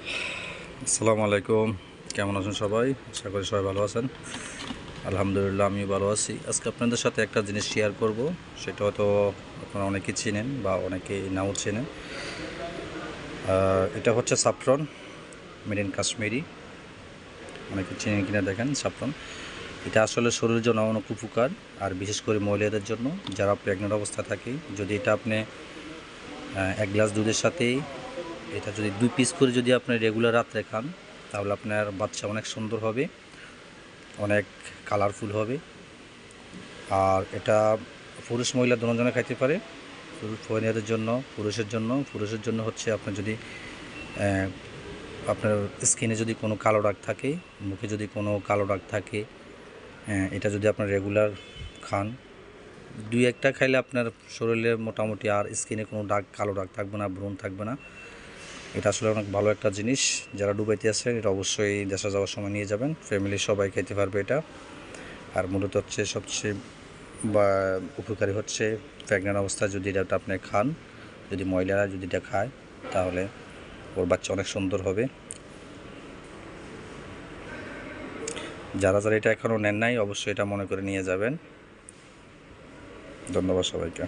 আসসালামু আলাইকুম। কেমন আছেন সবাই? আশা করি সবাই ভালো আছেন। আলহামদুলিল্লাহ আমিও ভালো আছি। আজকে আপনাদের সাথে একটা জিনিস শেয়ার করব, সেটা হয়তো আপনারা অনেকেই চিনেন বা অনেকেই নাও চেনেন। এটা হচ্ছে সাফরন, মেড ইন কাশ্মীরি। অনেকে চিনেন কিনা দেখেন সাফরন। এটা আসলে শরীরের জন্য অনেক উপকার, আর বিশেষ করে মহিলাদের জন্য যারা প্রেগনেন্ট অবস্থায় থাকে। যদি এটা আপনি এক গ্লাস দুধের সাথেই এটা যদি 2 পিস করে যদি আপনি রেগুলার রাত্রে খান, তাহলে আপনার বাচ্চা অনেক সুন্দর হবে, অনেক কালারফুল হবে। আর এটা পুরুষ মহিলা দুজনে খাইতে পারে। মহিলাদের জন্য, পুরুষের জন্য হচ্ছে আপনার যদি আপনার স্কিনে যদি কোনো কালো দাগ থাকে, মুখে যদি কোনো কালো দাগ থাকে, এটা যদি আপনার রেগুলার খান, 2-1টা খাইলে আপনার শরীরে মোটামুটি আর স্কিনে কোনো দাগ, কালো দাগ থাকবে না, ব্রণ থাকবে না। এটা আসলে অনেক ভালো একটা জিনিস। যারা দুবাইতে আছেন এটা অবশ্যই দেশে যাওয়ার সময় নিয়ে যাবেন, ফ্যামিলির সবাই খেতে পারবে এটা। আর মূলত হচ্ছে সবচেয়ে বা উপকারী হচ্ছে প্রেগনেন্ট অবস্থায় যদি এটা আপনি খান, যদি মহিলারা যদি এটা খায়, তাহলে ওর বাচ্চা অনেক সুন্দর হবে। যারা যারা এটা এখনও নেন নাই অবশ্যই এটা মনে করে নিয়ে যাবেন। ধন্যবাদ সবাইকে।